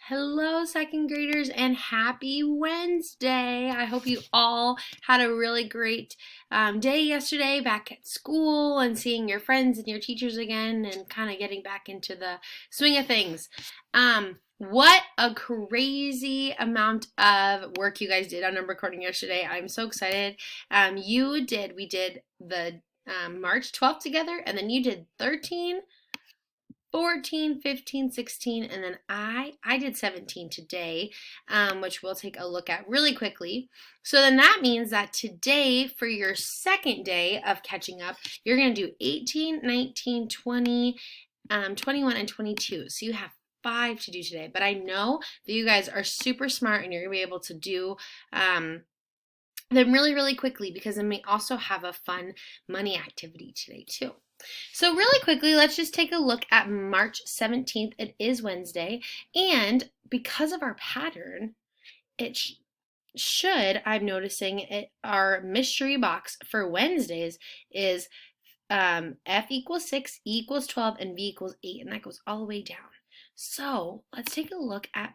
Hello, second graders, and happy Wednesday. I hope you all had a really great day yesterday back at school and seeing your friends and your teachers again and kind of getting back into the swing of things. What a crazy amount of work you guys did on number recording yesterday. I'm so excited. We did the March 12th together, and then you did 13. 14, 15, 16, and then I did 17 today, which we'll take a look at really quickly. So then that means that today, for your second day of catching up, you're going to do 18, 19, 20, 21, and 22. So you have 5 to do today. But I know that you guys are super smart and you're going to be able to do them really, really quickly, because then we also have a fun money activity today too. So really quickly, let's just take a look at March 17th. It is Wednesday, and because of our pattern, it should, I'm noticing, our mystery box for Wednesdays is F equals 6, E equals 12, and V equals 8, and that goes all the way down. So let's take a look at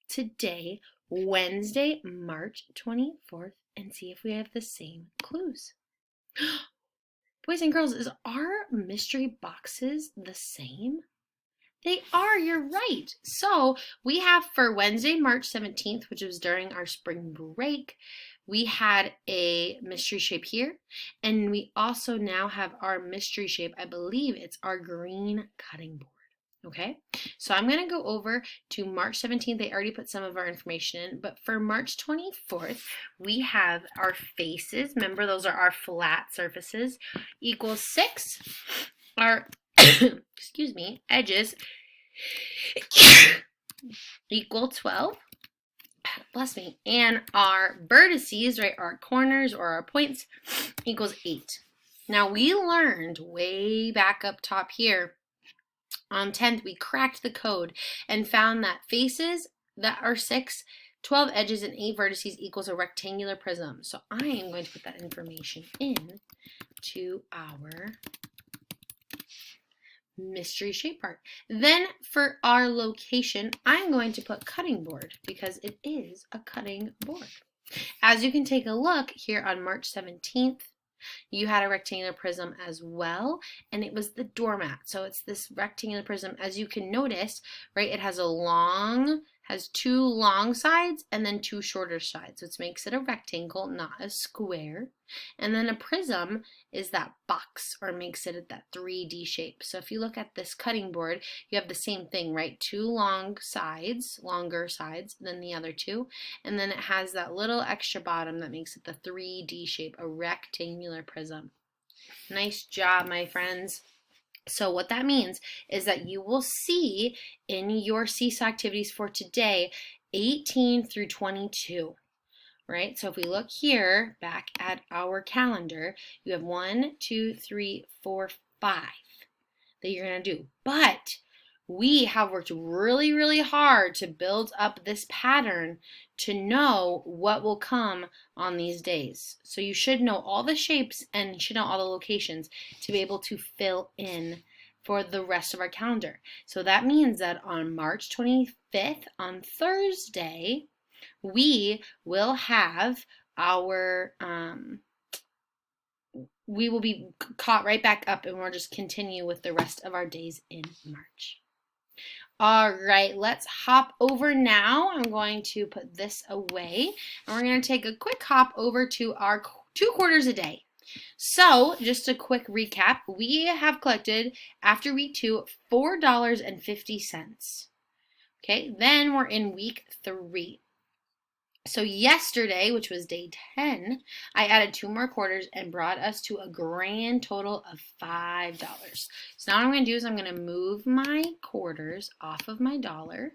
today, Wednesday, March 24th, and see if we have the same clues. Boys and girls, is our mystery boxes the same? They are, you're right. So we have for Wednesday, March 17th, which was during our spring break, we had a mystery shape here. And we also now have our mystery shape. I believe it's our green cutting board. Okay, so I'm going to go over to March 17th. They already put some of our information in, but for March 24th, we have our faces. Remember, those are our flat surfaces, equals 6. Our, excuse me, edges equal 12. Bless me. And our vertices, right, our corners or our points, equals 8. Now, we learned way back up top here, on 10th, we cracked the code and found that faces that are 6, 12 edges, and 8 vertices equals a rectangular prism. So I am going to put that information in to our mystery shape part. Then for our location, I'm going to put cutting board because it is a cutting board. As you can take a look here on March 17th, you had a rectangular prism as well, and it was the doormat. So it's this rectangular prism. As you can notice, right, it has has 2 long sides and then 2 shorter sides, which makes it a rectangle, not a square. And then a prism is that box, or makes it that 3D shape. So if you look at this cutting board, you have the same thing, right? 2 longer sides than the other 2, and then it has that little extra bottom that makes it the 3D shape, a rectangular prism. Nice job, my friends. So what that means is that you will see in your Seesaw activities for today 18 through 22, right? So if we look here back at our calendar, you have 1, 2, 3, 4, 5 that you're going to do. But we have worked really, really hard to build up this pattern to know what will come on these days. So you should know all the shapes and you should know all the locations to be able to fill in for the rest of our calendar. So that means that on March 25th, on Thursday, we will have our we will be caught right back up, and we'll just continue with the rest of our days in March. All right, let's hop over now. I'm going to put this away, and we're going to take a quick hop over to our 2 quarters a day. So just a quick recap, we have collected, after week 2, $4.50. Okay, then we're in week 3. So yesterday, which was day 10, I added 2 more quarters and brought us to a grand total of $5. So now what I'm going to do is I'm going to move my quarters off of my dollar,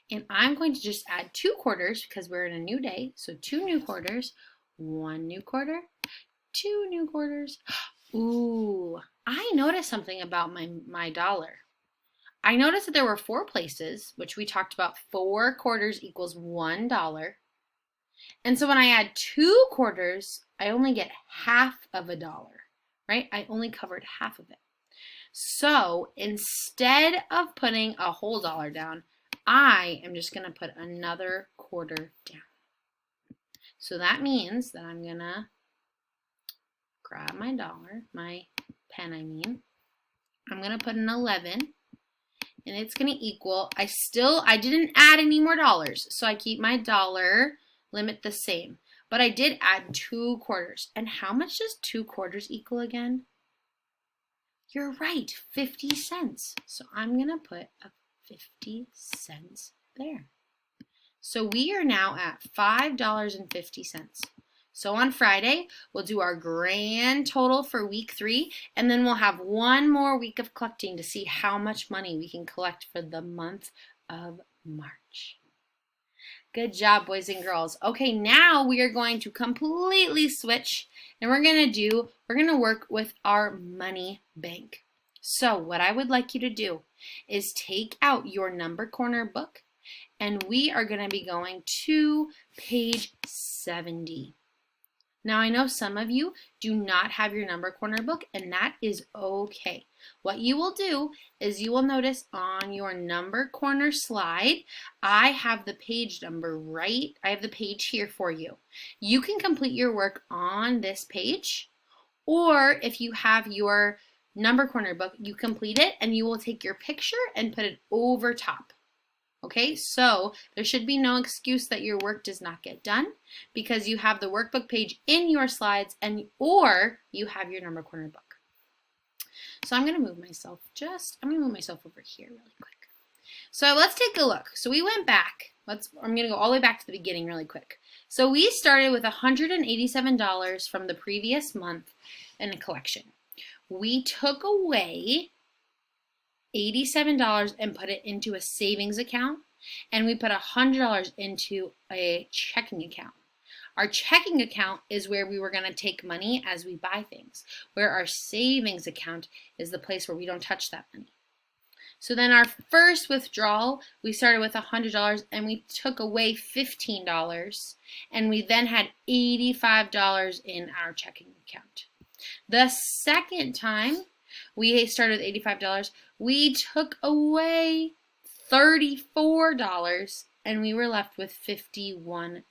and I'm going to just add 2 quarters because we're in a new day. So 2 new quarters, 1 new quarter, 2 new quarters. Ooh, I noticed something about my dollar. I noticed that there were 4 places, which we talked about, 4 quarters equals $1. And so when I add 2 quarters, I only get half of a dollar, right? I only covered half of it. So instead of putting a whole dollar down, I am just going to put another quarter down. So that means that I'm going to grab my dollar, my pen I mean. I'm going to put an 11, and it's going to equal, I didn't add any more dollars, so I keep my dollar limit the same. But I did add 2 quarters. And how much does 2 quarters equal again? You're right, 50 cents. So I'm going to put a 50 cents there. So we are now at $5.50. So on Friday, we'll do our grand total for week 3, and then we'll have one more week of collecting to see how much money we can collect for the month of March. Good job, boys and girls. Okay, now we are going to completely switch, and we're going to work with our money bank. So what I would like you to do is take out your number corner book, and we are going to be going to page 70. Now, I know some of you do not have your number corner book, and that is okay. What you will do is you will notice on your number corner slide, I have the page number I have the page here for you. You can complete your work on this page, or if you have your number corner book, you complete it and you will take your picture and put it over top. Okay, so there should be no excuse that your work does not get done because you have the workbook page in your slides or you have your number corner book. So I'm going to move myself over here really quick. So let's take a look. So we went back. I'm going to go all the way back to the beginning really quick. So we started with $187 from the previous month in a collection. We took away $87 and put it into a savings account, and we put $100 into a checking account. Our checking account is where we were going to take money as we buy things, where our savings account is the place where we don't touch that money. So then our first withdrawal, we started with $100 and we took away $15, and we then had $85 in our checking account. The second time we started with $85, we took away $34 and we were left with $51.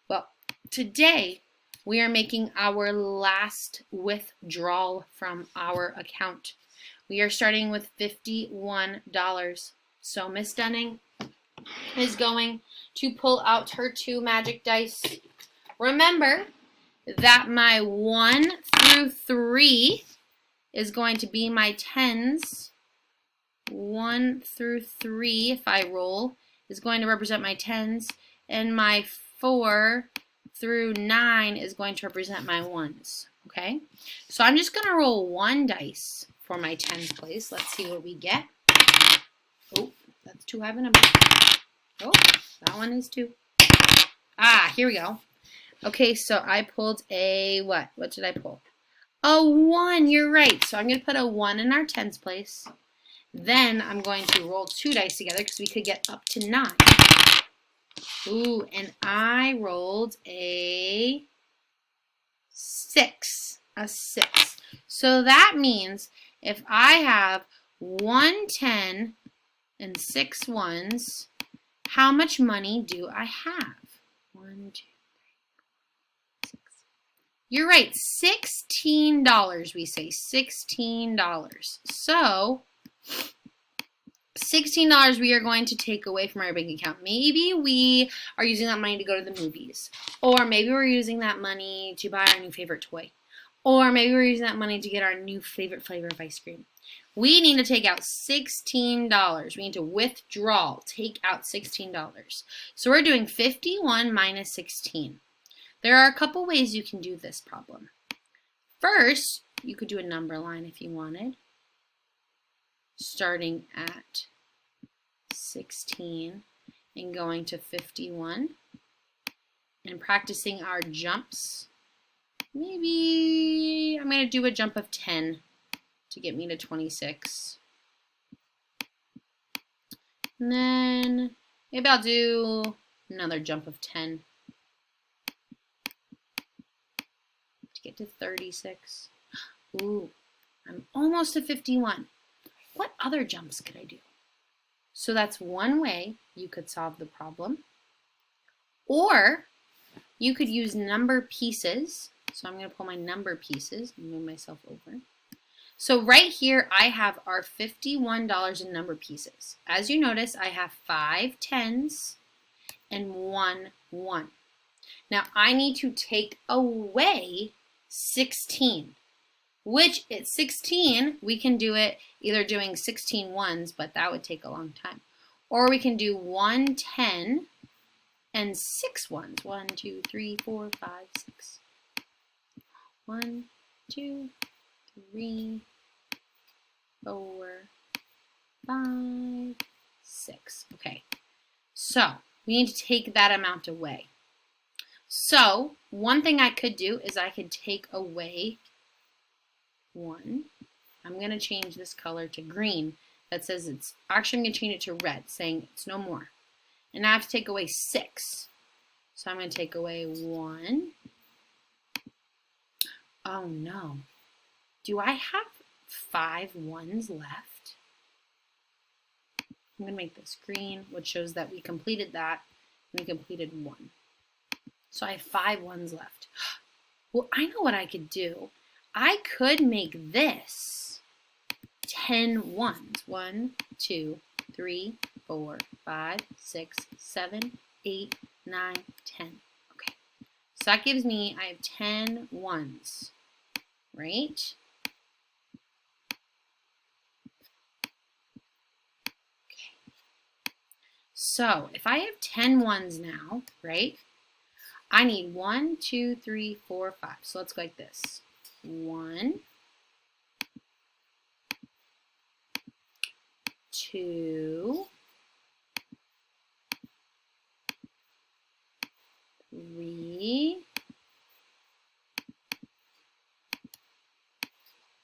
Well, today we are making our last withdrawal from our account. We are starting with $51. So Miss Dunning is going to pull out her 2 magic dice. Remember that my 1 through 3 is going to be my 10s. 1 through 3, if I roll, is going to represent my 10s, and my 4 through 9 is going to represent my 1s. Okay? So I'm just going to roll 1 dice for my 10s place. Let's see what we get. Oh, that's too high of a number. Oh, that one is 2. Ah, here we go. Okay, so I pulled a what? What did I pull? A 1, you're right. So I'm going to put a 1 in our 10s place. Then I'm going to roll 2 dice together because we could get up to 9. Ooh, and I rolled a 6. A 6. So that means if I have 1 10 and 6 1s, how much money do I have? 1, 2, 3, 4, 6. You're right, $16, we say, $16. So, $16 we are going to take away from our bank account. Maybe we are using that money to go to the movies. Or maybe we're using that money to buy our new favorite toy. Or maybe we're using that money to get our new favorite flavor of ice cream. We need to take out $16. We need to withdraw, take out $16. So we're doing 51 minus 16. There are a couple ways you can do this problem. First, you could do a number line if you wanted, starting at 16 and going to 51 and practicing our jumps. Maybe I'm going to do a jump of 10 to get me to 26. And then maybe I'll do another jump of 10 to get to 36. Ooh, I'm almost to 51. What other jumps could I do? So that's one way you could solve the problem. Or you could use number pieces. So I'm going to pull my number pieces and move myself over. So right here, I have our $51 in number pieces. As you notice, I have 5 10s and 1 1. Now I need to take away 16, which at 16, we can do it either doing 16 ones, but that would take a long time. Or we can do 1 10 and 6 ones. 1, 2, 3, 4, 5, 6. 1, 2, 3, 4, 5, 6. Okay, so we need to take that amount away. So one thing I could do is I could take away 1. I'm going to change this color to green. That says it's, actually I'm going to change it to red, saying it's no more. And I have to take away 6. So I'm going to take away 1. Oh no. Do I have 5 1s left? I'm going to make this green, which shows that we completed that. We completed 1. So I have 5 1s left. Well, I know what I could do. I could make this 10 1s. 1, 2, 3, 4, 5, 6, 7, 8, 9, 10. Okay. So that gives me, I have 10 1s, right? So if I have 10 1s now, right, I need 1, 2, 3, 4, 5. So let's go like this. 1, 2, 3,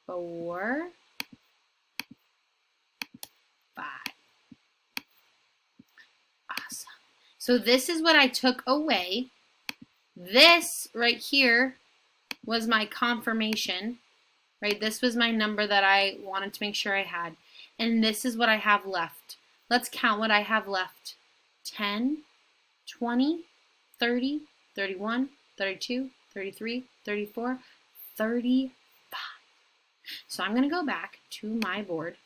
4, 5. Awesome. So this is what I took away. This right here was my confirmation, right? This was my number that I wanted to make sure I had. And this is what I have left. Let's count what I have left. 10, 20, 30, 31, 32, 33, 34, 35. So I'm going to go back to my board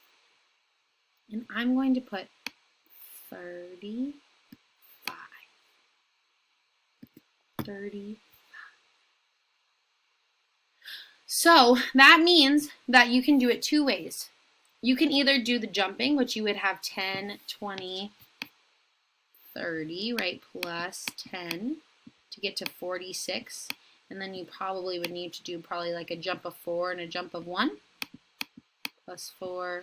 and I'm going to put 35. 35. So that means that you can do it 2 ways. You can either do the jumping, which you would have 10, 20, 30, right, plus 10 to get to 46. And then you probably would need to do probably like a jump of 4 and a jump of 1. Plus 4,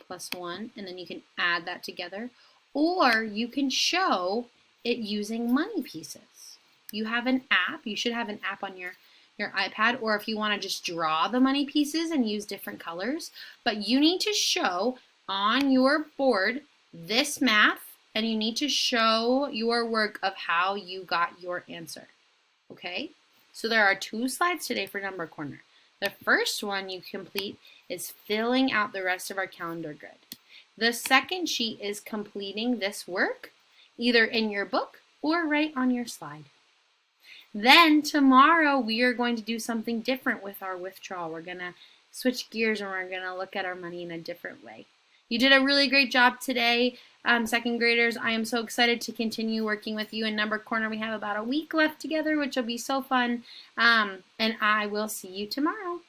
plus 1. And then you can add that together. Or you can show it using money pieces. You have an app. You should have an app on your iPad, or if you want to just draw the money pieces and use different colors. But you need to show on your board this math, and you need to show your work of how you got your answer. Okay? So there are 2 slides today for Number Corner. The first one you complete is filling out the rest of our calendar grid. The second sheet is completing this work either in your book or right on your slide. Then tomorrow we are going to do something different with our withdrawal. We're going to switch gears and we're going to look at our money in a different way. You did a really great job today, second graders. I am so excited to continue working with you in Number Corner. We have about a week left together, which will be so fun. And I will see you tomorrow.